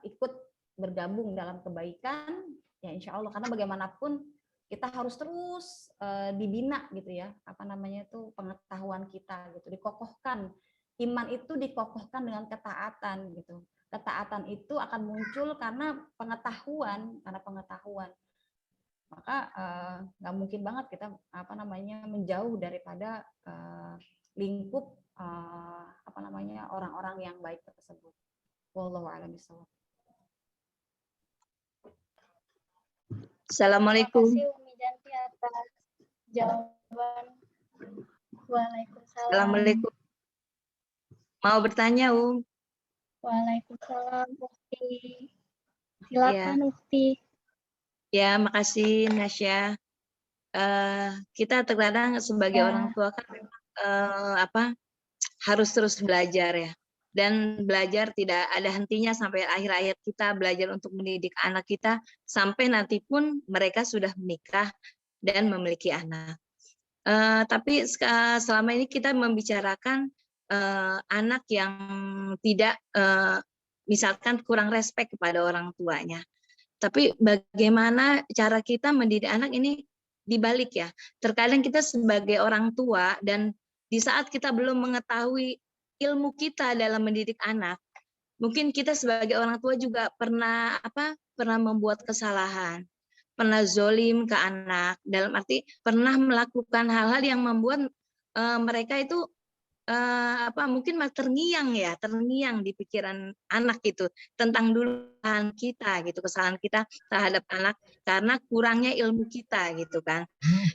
ikut bergabung dalam kebaikan, ya insya Allah, karena bagaimanapun kita harus terus dibina gitu ya, pengetahuan kita gitu, dikokohkan. Iman itu dikokohkan dengan ketaatan gitu. Ketaatan itu akan muncul karena pengetahuan, maka nggak mungkin banget kita menjauh daripada lingkup orang-orang yang baik tersebut. Wallahu a'lam bishawab. Terima Assalamualaikum. kasih Umi Janti atas jawaban. Waalaikumsalam. Assalamualaikum. Mau bertanya, Waalaikumsalam, Ufti. Silakan, Ufti. Ya, makasih Nasya. Kita terkadang sebagai orang tua kan harus terus belajar ya. Dan belajar tidak ada hentinya sampai akhir hayat kita, belajar untuk mendidik anak kita sampai nanti pun mereka sudah menikah dan memiliki anak. Tapi selama ini kita membicarakan anak yang tidak misalkan kurang respek kepada orang tuanya. Tapi bagaimana cara kita mendidik anak ini dibalik ya. Terkadang kita sebagai orang tua dan di saat kita belum mengetahui ilmu kita dalam mendidik anak, mungkin kita sebagai orang tua juga pernah membuat kesalahan, pernah zolim ke anak, dalam arti pernah melakukan hal-hal yang membuat mereka itu mungkin terngiang di pikiran anak itu tentang kesalahan kita gitu, kesalahan kita terhadap anak karena kurangnya ilmu kita gitu kan.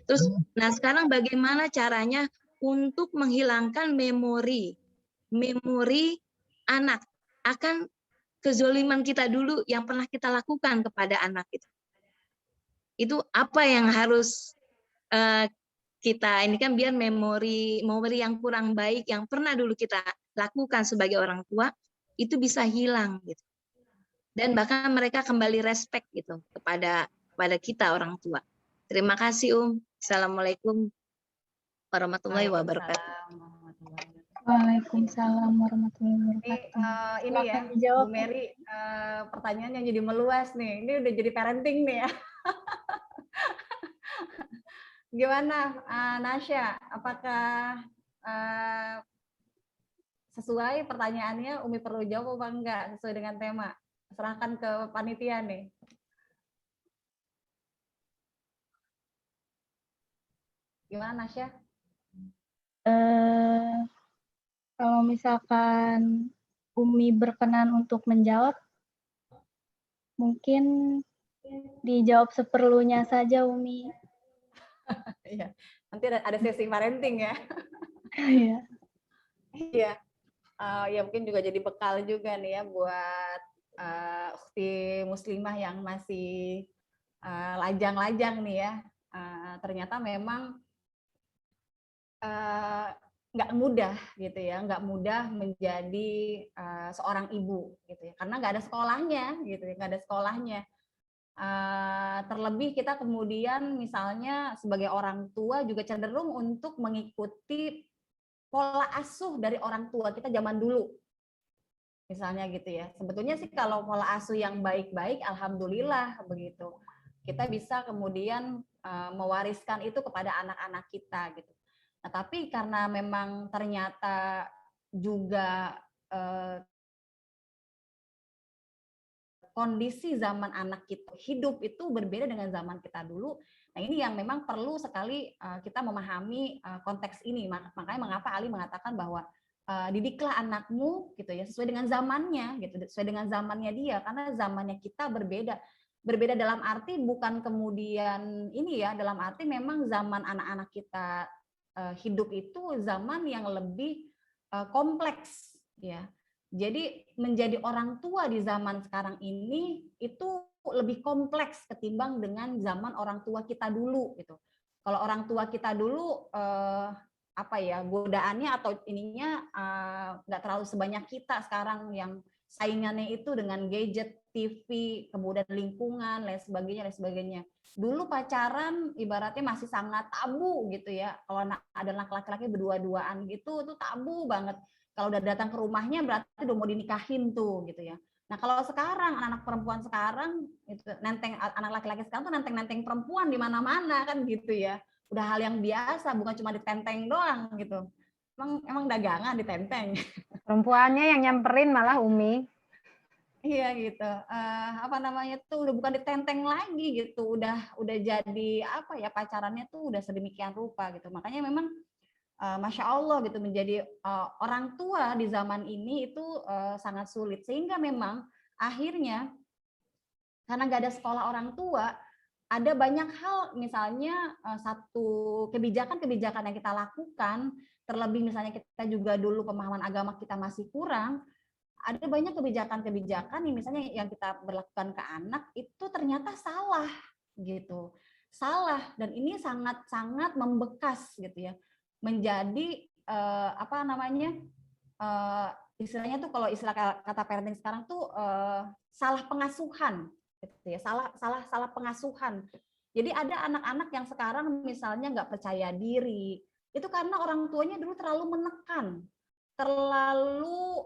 Terus nah sekarang bagaimana caranya untuk menghilangkan memori anak akan kezoliman kita dulu yang pernah kita lakukan kepada anak itu. itu apa yang harus kita ini kan biar memori yang kurang baik yang pernah dulu kita lakukan sebagai orang tua itu bisa hilang gitu. Dan bahkan mereka kembali respect gitu kepada kita orang tua. Terima kasih Assalamualaikum warahmatullahi wabarakatuh. Waalaikumsalam warahmatullahi wabarakatuh. Ini ya, Silakan dijawab. Bu Mary, pertanyaannya jadi meluas nih. Ini udah jadi parenting nih ya. Gimana, Nasya? Apakah sesuai pertanyaannya Umi perlu jawab apa enggak sesuai dengan tema? Serahkan ke panitia nih. Gimana, Nasya? Kalau misalkan Umi berkenan untuk menjawab, mungkin dijawab seperlunya saja, Umi. Iya. Nanti ada sesi parenting ya. Iya. Iya. Ya mungkin juga jadi bekal juga nih ya buat ukhti muslimah yang masih lajang-lajang nih ya. Ternyata memang nggak mudah gitu ya, nggak mudah menjadi seorang ibu gitu ya, karena nggak ada sekolahnya gitu ya, nggak ada sekolahnya. Terlebih kita kemudian misalnya sebagai orang tua juga cenderung untuk mengikuti pola asuh dari orang tua kita zaman dulu. Misalnya gitu ya. Sebetulnya sih kalau pola asuh yang baik-baik, alhamdulillah begitu. Kita bisa kemudian mewariskan itu kepada anak-anak kita gitu. Nah, tapi karena memang ternyata juga kondisi zaman anak kita hidup itu berbeda dengan zaman kita dulu. Nah, ini yang memang perlu sekali kita memahami konteks ini. Makanya mengapa Ali mengatakan bahwa didiklah anakmu gitu ya sesuai dengan zamannya gitu, sesuai dengan zamannya dia, karena zamannya kita berbeda. Berbeda dalam arti bukan kemudian ini ya, dalam arti memang zaman anak-anak kita hidup itu zaman yang lebih kompleks ya. Jadi menjadi orang tua di zaman sekarang ini itu lebih kompleks ketimbang dengan zaman orang tua kita dulu gitu. Kalau orang tua kita dulu apa ya, godaannya atau ininya nggak terlalu sebanyak kita sekarang yang saingannya itu dengan gadget, TV, kemudian lingkungan, lain sebagainya. Dulu pacaran ibaratnya masih sangat tabu gitu ya. Kalau ada anak laki-laki berdua-duaan gitu itu tabu banget. Kalau udah datang ke rumahnya berarti udah mau dinikahin tuh gitu ya. Nah, kalau sekarang anak-anak perempuan sekarang itu nenteng, anak laki-laki sekarang tuh nenteng-nenteng perempuan di mana-mana kan gitu ya. Udah hal yang biasa, bukan cuma ditenteng doang gitu. Emang dagangan ditenteng. Perempuannya yang nyamperin malah Umi. Iya gitu. Apa namanya tuh udah bukan ditenteng lagi gitu. Udah jadi apa ya, pacarannya tuh udah sedemikian rupa gitu. Makanya memang Masya Allah gitu, menjadi orang tua di zaman ini itu sangat sulit, sehingga memang akhirnya karena nggak ada sekolah orang tua, ada banyak hal, misalnya satu kebijakan yang kita lakukan, terlebih misalnya kita juga dulu pemahaman agama kita masih kurang, ada banyak kebijakan-kebijakan yang misalnya yang kita berlakukan ke anak itu ternyata salah gitu, salah, dan ini sangat-sangat membekas gitu ya. Menjadi apa namanya istilahnya tuh, kalau istilah kata parenting sekarang tuh salah pengasuhan gitu ya, salah pengasuhan. Jadi ada anak-anak yang sekarang misalnya nggak percaya diri, itu karena orang tuanya dulu terlalu menekan, terlalu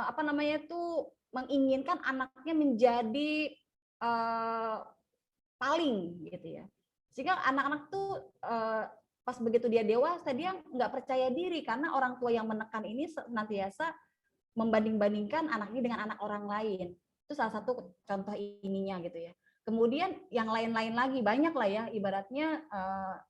apa namanya tuh menginginkan anaknya menjadi paling gitu ya, sehingga anak-anak tuh pas begitu dia dewasa dia nggak percaya diri karena orang tua yang menekan ini senantiasa membanding-bandingkan anaknya dengan anak orang lain. Itu salah satu contoh ininya gitu ya. Kemudian yang lain-lain lagi banyak lah ya, ibaratnya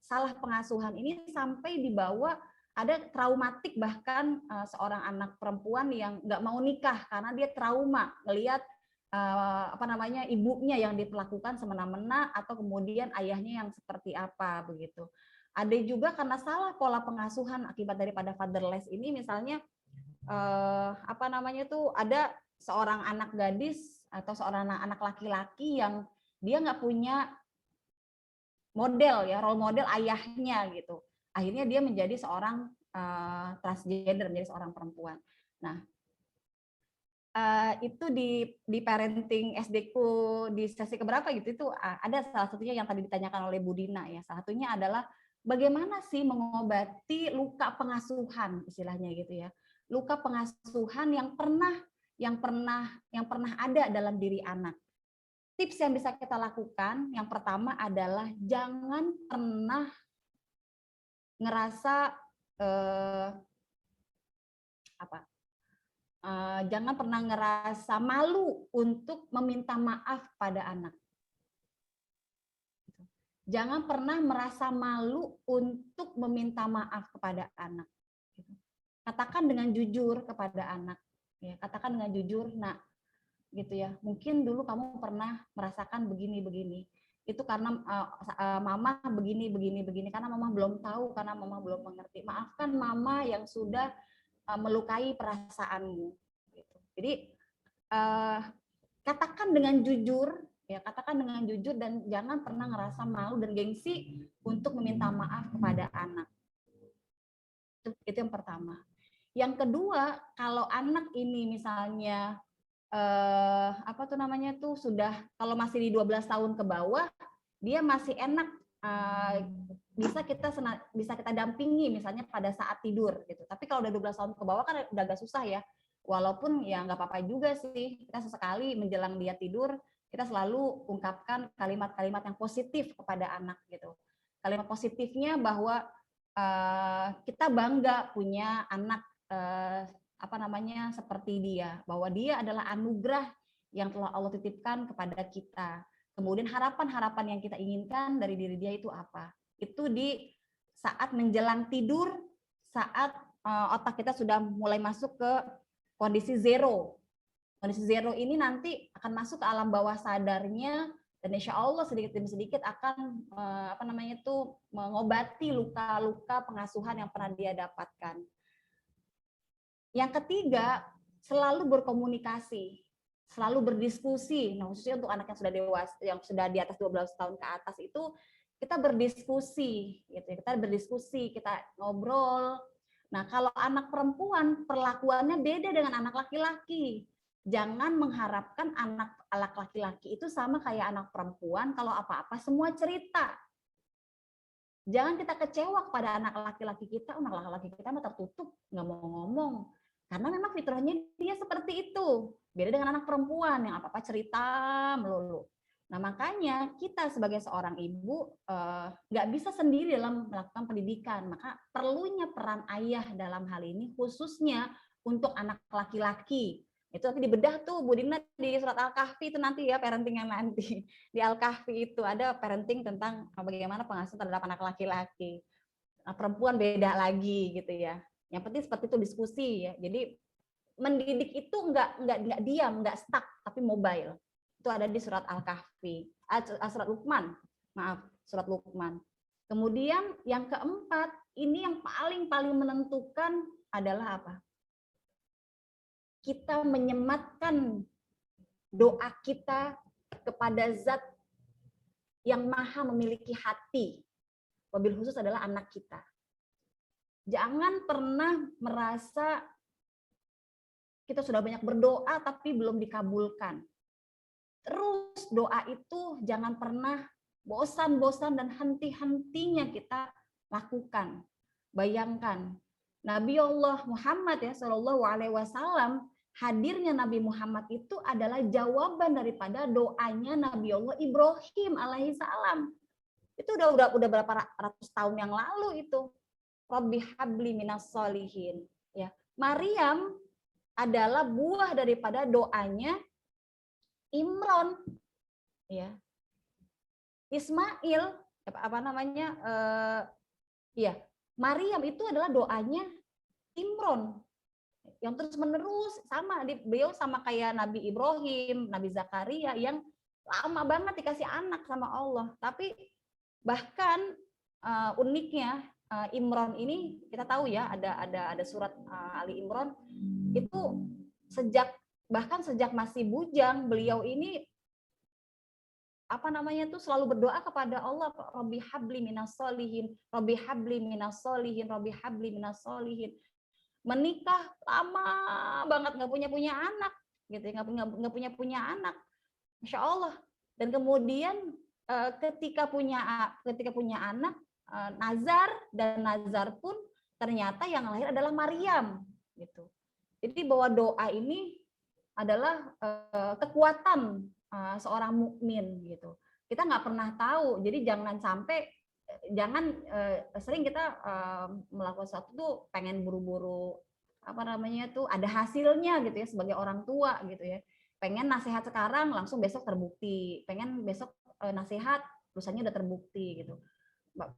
salah pengasuhan ini sampai dibawa ada traumatik, bahkan seorang anak perempuan yang nggak mau nikah karena dia trauma melihat apa namanya ibunya yang diperlakukan semena-mena atau kemudian ayahnya yang seperti apa begitu. Ada juga karena salah pola pengasuhan akibat daripada fatherless ini, misalnya apa namanya tuh ada seorang anak gadis atau seorang anak laki-laki yang dia nggak punya model ya, role model ayahnya gitu. Akhirnya dia menjadi seorang transgender, menjadi seorang perempuan. Nah, itu di parenting SD-ku di sesi keberapa gitu, itu ada salah satunya yang tadi ditanyakan oleh Bu Dina ya. Salah satunya adalah bagaimana sih mengobati luka pengasuhan istilahnya gitu ya. Luka pengasuhan yang pernah ada dalam diri anak. Tips yang bisa kita lakukan yang pertama adalah jangan pernah ngerasa jangan pernah ngerasa malu untuk meminta maaf pada anak. Jangan pernah merasa malu untuk meminta maaf kepada anak. Katakan dengan jujur kepada anak. Ya, katakan dengan jujur, nak, gitu ya. Mungkin dulu kamu pernah merasakan begini-begini. Itu karena mama begini, karena mama belum tahu, karena mama belum mengerti. Maafkan mama yang sudah melukai perasaanmu. Jadi katakan dengan jujur, ya katakan dengan jujur dan jangan pernah ngerasa malu dan gengsi untuk meminta maaf kepada anak. Itu yang pertama. Yang kedua, kalau anak ini misalnya sudah, kalau masih di 12 tahun ke bawah, dia masih enak, bisa kita dampingi misalnya pada saat tidur gitu. Tapi kalau udah 12 tahun ke bawah kan udah agak susah ya. Walaupun ya nggak apa-apa juga sih, kita sesekali menjelang dia tidur, kita selalu ungkapkan kalimat-kalimat yang positif kepada anak gitu. Kalimat positifnya bahwa kita bangga punya anak seperti dia, bahwa dia adalah anugerah yang telah Allah titipkan kepada kita. Kemudian harapan-harapan yang kita inginkan dari diri dia itu apa? Itu di saat menjelang tidur, saat otak kita sudah mulai masuk ke kondisi zero. Kondisi zero ini nanti akan masuk ke alam bawah sadarnya, dan insya Allah sedikit demi sedikit akan mengobati luka-luka pengasuhan yang pernah dia dapatkan. Yang ketiga, selalu berkomunikasi, selalu berdiskusi. Nah, khususnya untuk anak yang sudah dewasa, yang sudah di atas 12 tahun ke atas itu, kita berdiskusi, gitu. Kita berdiskusi, kita ngobrol. Nah, kalau anak perempuan perlakuannya beda dengan anak laki-laki. Jangan mengharapkan anak laki-laki itu sama kayak anak perempuan, kalau apa-apa semua cerita. Jangan kita kecewa kepada anak laki-laki kita, anak laki-laki kita mah tertutup, nggak mau ngomong. Karena memang fitrahnya dia seperti itu. Beda dengan anak perempuan yang apa-apa cerita melulu. Nah, makanya kita sebagai seorang ibu nggak bisa sendiri dalam melakukan pendidikan. Maka perlunya peran ayah dalam hal ini, khususnya untuk anak laki-laki. Itu nanti dibedah tuh, Bu Dina, di surat Al-Kahfi itu nanti ya, parenting yang nanti. Di Al-Kahfi itu ada parenting tentang bagaimana pengasuhan terhadap anak laki-laki. Nah, perempuan beda lagi gitu ya. Yang penting seperti itu diskusi ya. Jadi mendidik itu nggak diam, nggak stuck, tapi mobile. Itu ada di surat Al-Kahfi, surat Luqman, maaf, surat Luqman. Kemudian yang keempat, ini yang paling menentukan adalah apa? Kita menyematkan doa kita kepada Zat yang maha memiliki hati. Wabil khusus adalah anak kita. Jangan pernah merasa kita sudah banyak berdoa tapi belum dikabulkan. Terus doa itu jangan pernah bosan-bosan dan henti-hentinya kita lakukan. Bayangkan Nabi Allah Muhammad ya Shallallahu Alaihi Wasallam, hadirnya Nabi Muhammad itu adalah jawaban daripada doanya Nabi Allah Ibrahim alaihissalam. Itu udah berapa ratus tahun yang lalu itu. Rabbi habli minas solihin. Ya, Maryam adalah buah daripada doanya Imron, ya. Ismail, Maryam itu adalah doanya Imron, yang terus menerus sama beliau sama kayak Nabi Ibrahim, Nabi Zakaria yang lama banget dikasih anak sama Allah. Tapi bahkan uniknya Imron ini kita tahu ya ada surat Ali Imron itu sejak masih bujang beliau ini apa namanya tuh selalu berdoa kepada Allah, Rabbi habli minas solihin, Rabbi habli minas solihin, Rabbi habli minas solihin. Menikah lama banget nggak punya anak, gitu ya, nggak punya anak, Masya Allah. Dan kemudian ketika punya anak, nazar, dan nazar pun ternyata yang lahir adalah Maryam, gitu. Jadi bahwa doa ini adalah kekuatan seorang mukmin, gitu. Kita nggak pernah tahu, jadi jangan sampai sering kita melakukan sesuatu tuh pengen buru-buru apa namanya tuh ada hasilnya gitu ya, sebagai orang tua gitu ya. Pengen nasihat sekarang langsung besok terbukti, pengen besok nasihat lusanya udah terbukti gitu.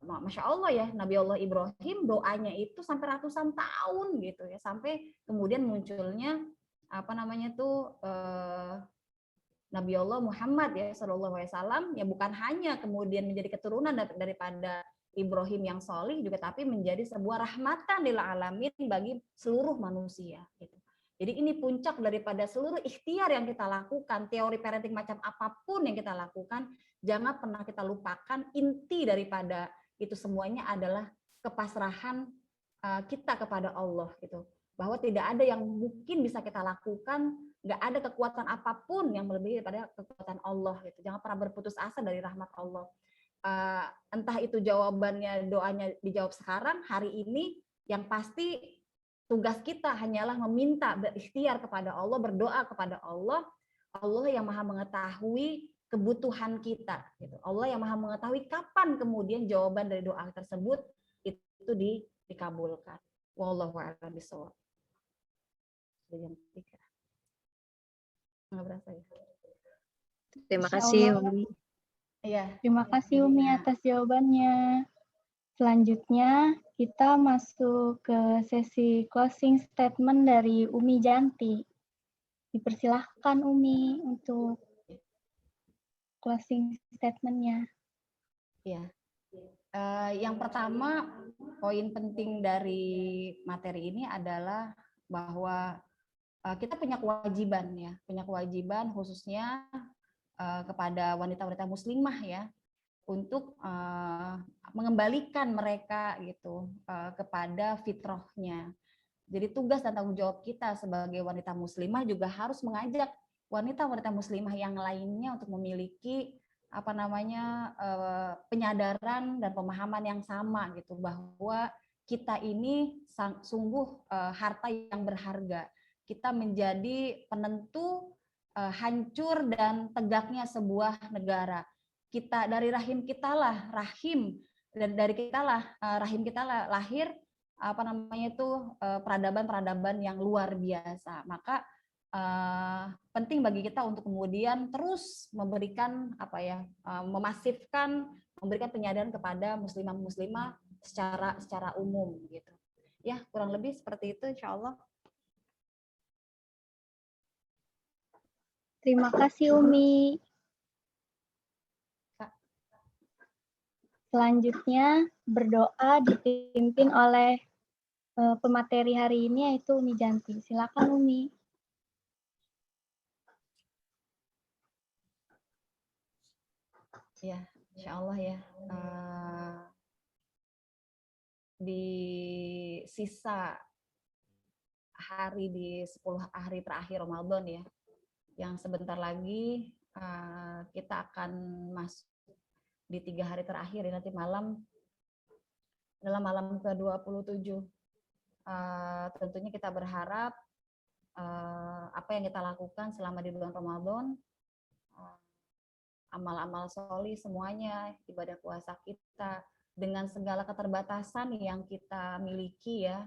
Masya Allah ya, Nabi Allah Ibrahim doanya itu sampai ratusan tahun gitu ya, sampai kemudian munculnya apa namanya tuh Nabi Allah Muhammad ya Shallallahu Alaihi Wasallam, ya bukan hanya kemudian menjadi keturunan daripada Ibrahim yang solih juga, tapi menjadi sebuah rahmatan lil alamin bagi seluruh manusia gitu. Jadi ini puncak daripada seluruh ikhtiar yang kita lakukan, teori parenting macam apapun yang kita lakukan, jangan pernah kita lupakan inti daripada itu semuanya adalah kepasrahan kita kepada Allah gitu. Bahwa tidak ada yang mungkin bisa kita lakukan, nggak ada kekuatan apapun yang melebihi daripada kekuatan Allah gitu. Jangan pernah berputus asa dari rahmat Allah. Entah itu jawabannya, doanya dijawab sekarang, hari ini, yang pasti tugas kita hanyalah meminta, berikhtiar kepada Allah, berdoa kepada Allah. Allah yang maha mengetahui kebutuhan kita gitu. Allah yang maha mengetahui kapan kemudian jawaban dari doa tersebut itu dikabulkan. Wallahu a'lam bishawab. Nggak berasa ya. Terima kasih Umi. Iya. Terima kasih Umi atas jawabannya. Selanjutnya kita masuk ke sesi closing statement dari Umi Janti. Dipersilahkan Umi untuk closing statement-nya. Ya. Yang pertama, poin penting dari materi ini adalah bahwa kita punya kewajiban ya, punya kewajiban khususnya kepada wanita-wanita muslimah ya, untuk mengembalikan mereka gitu kepada fitrahnya. Jadi tugas dan tanggung jawab kita sebagai wanita muslimah juga harus mengajak wanita-wanita muslimah yang lainnya untuk memiliki apa namanya penyadaran dan pemahaman yang sama gitu, bahwa kita ini sungguh harta yang berharga. Kita menjadi penentu hancur dan tegaknya sebuah negara. Kita dari rahim kitalah rahim kita lahir apa namanya itu peradaban-peradaban yang luar biasa. Maka penting bagi kita untuk kemudian terus memberikan apa ya, memasifkan, memberikan penyadaran kepada muslimah-muslimah secara umum gitu. Ya, kurang lebih seperti itu insyaallah. Terima kasih Umi. Selanjutnya berdoa dipimpin oleh pemateri hari ini yaitu Umi Janti. Silakan Umi. Ya, insya Allah ya. Di sisa hari di 10 hari terakhir Ramadan ya, yang sebentar lagi kita akan masuk di 3 hari terakhir ya, nanti malam adalah malam ke-27. Tentunya kita berharap apa yang kita lakukan selama di bulan Ramadan, amal-amal sholih semuanya, ibadah puasa kita, dengan segala keterbatasan yang kita miliki ya,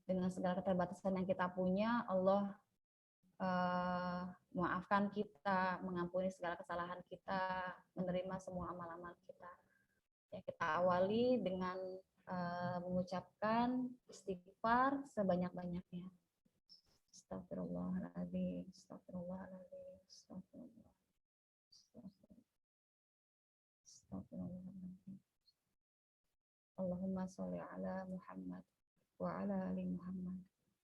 dengan segala keterbatasan yang kita punya, Allah maafkan kita, mengampuni segala kesalahan kita, menerima semua amal-amal kita. Ya, kita awali dengan mengucapkan istighfar sebanyak-banyaknya. Astagfirullahaladzim, astagfirullahaladzim, astagfirullah. Astagfirullahaladzim. Allahumma sholli ala Muhammad wa ala ali Muhammad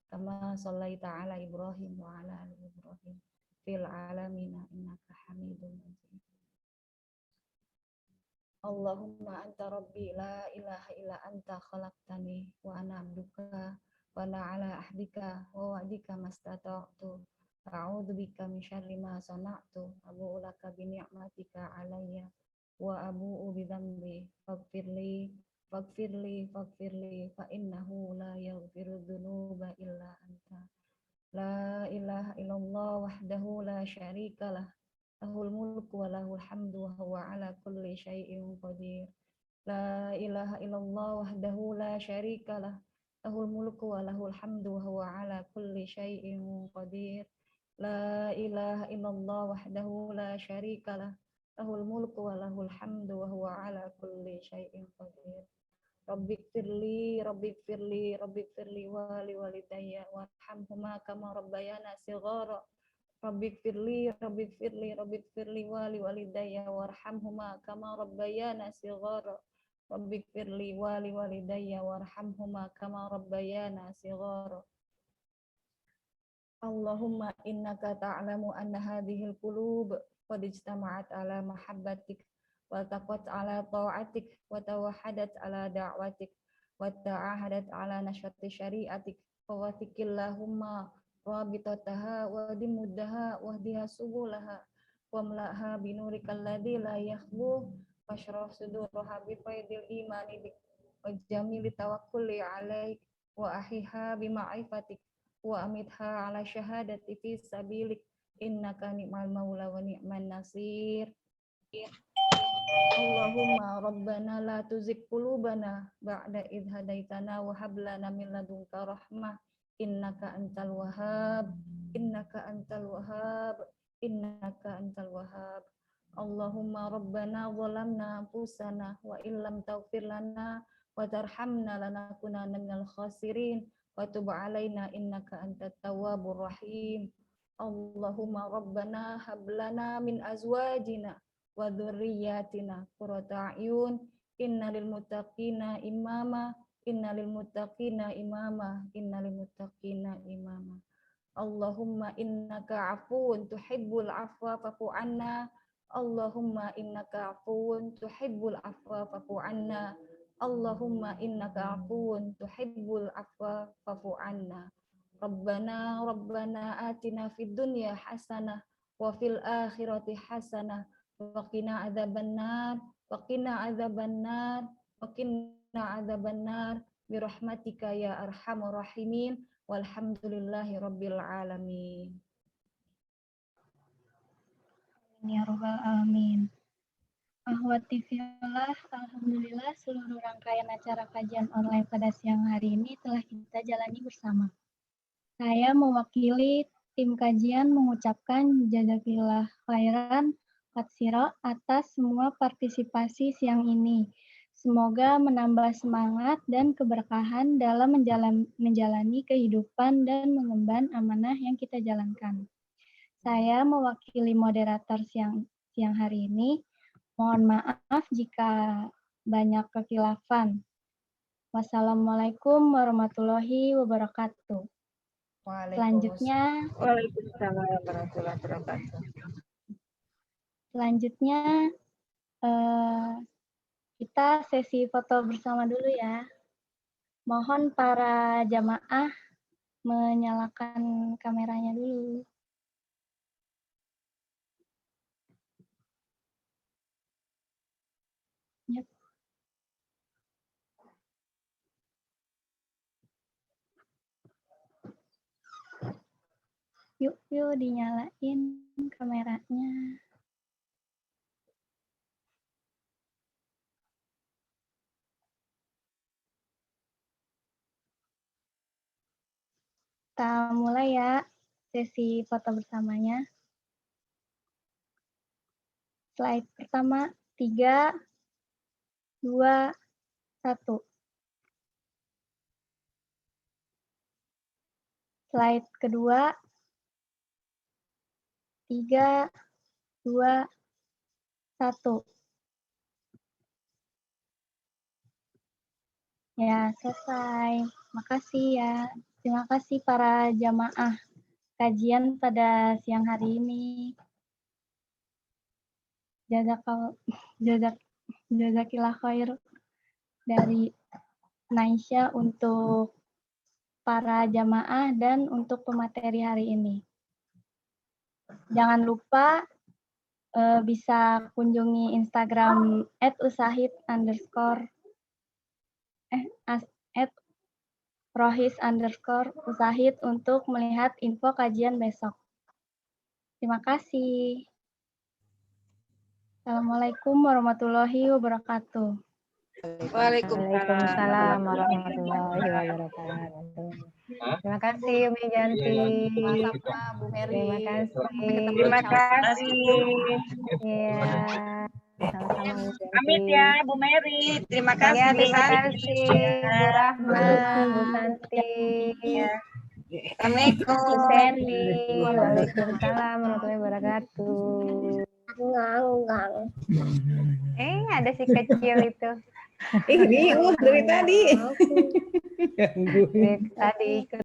kama shallaita ala Ibrahim wa ala ali Ibrahim fil alamin innaka Hamidum Majid. Allahumma anta rabbi la ilaha illa anta khalaqtani wa ana abduka wa ana ala ahdika wa wa'dika mastata'tu a'udzu bika min syarri ma sana'tu abu'u laka bi ni'matika alayya wa abu'u bi dzambi faghfirli fa innahu la yaghfiru dzunuba illa anta la ilaha illallah wahdahu la syarikalah lahul mulku wa lahul hamdu wa huwa ala kulli syai'in qadir. La ilaha illallah wahdahu la syarikalah. Lahul mulku wa lahul hamdu wa huwa ala kulli syai'in qadir. La ilaha illallah wahdahu la syarikalah. Lahul mulku wa lahul hamdu wa huwa ala kulli syai'in qadir. Rabbighfirli wa li walidayya warhamhuma kama rabbayana shighara. Rabbighfirli wa li walidayya warhamhuma kama rabbayana shighara. Rabbighfirli wa li walidayya warhamhuma kama rabbayana shighara. Allahumma innaka ta'lamu anna hadhil qulub qad ijtama'at ala mahabbatik wa taqat ala ta'atik wa tawahadat ala da'watik wa ta'ahadat ala nashrati syari'atik wa wathikillahumma rabitataha wa dimuddaha wa hdiha subulaha wa mla'ha binurikal ladzi la yakhbu washrah suduraha bi faidil imani bik wa jamili tawakkuli alaik wa ahiha bi ma'rifatik wa amitha ala syahadati fi sabilik innaka ni'mal maula wa ni'man nasir. Allahumma rabbana la tuzigh qulubana ba'da idh hadaitana wa hab lana min ladunka rahmah innaka antal wahhab Allahumma rabbana zalamna anfusana wa illam taghfir lana wa tarhamna lanakunanna minal khasirin wa tub alaina innaka antat tawwabur rahim. Allahumma rabbana hab lana min azwajina wa dzurriyyatina qurrata a'yun innal muttaqina imama. Allahumma innaka afuwun tuhibbul afwa fa'fu anna. Allahumma innaka afuwun tuhibbul afwa fa'fu anna. Allahumma innaka afuwun tuhibbul afwa fa'fu anna. Rabbana atina fid dunya hasanah wa fil akhirati hasanah wa qina adzabannar birahmatika ya arhamar rahimin walhamdulillahi rabbil alamin. Ya Rabbal Alamin. Ahwati fillah, alhamdulillah seluruh rangkaian acara kajian online pada siang hari ini telah kita jalani bersama. Saya mewakili tim kajian mengucapkan jazakillah khairan katsira atas semua partisipasi siang ini. Semoga menambah semangat dan keberkahan dalam menjalani kehidupan dan mengemban amanah yang kita jalankan. Saya mewakili moderator siang hari ini. Mohon maaf jika banyak kekhilafan. Wassalamualaikum warahmatullahi wabarakatuh. Selanjutnya, Waalaikumsalam warahmatullahi wabarakatuh. Selanjutnya kita sesi foto bersama dulu ya. Mohon para jamaah menyalakan kameranya dulu. Yep. Yuk dinyalain kameranya. Kita mulai ya sesi foto bersamanya. Slide pertama, 3, 2, 1. Slide kedua, 3, 2, 1. Ya, selesai. Makasih ya. Terima kasih para jamaah kajian pada siang hari ini. Jazakillah khair dari Naisha untuk para jamaah dan untuk pemateri hari ini. Jangan lupa bisa kunjungi Instagram @rohis_usahid untuk melihat info kajian besok. Terima kasih. Assalamualaikum warahmatullahi wabarakatuh. Waalaikumsalam warahmatullahi wabarakatuh. Terima kasih Umi Janti. Sama-sama Bu Mary. Terima kasih. Terima kasih. Iya. Sama-sama Umi Janti. Pamit ya Bu Mary. Terima kasih. Ya, terima kasih Bu Rahma, Bu Santi. Assalamualaikum. Bu Sandy. Waalaikumsalam warahmatullahi wabarakatuh. Ada si kecil itu. Ini dari tadi. Dari tadi ikut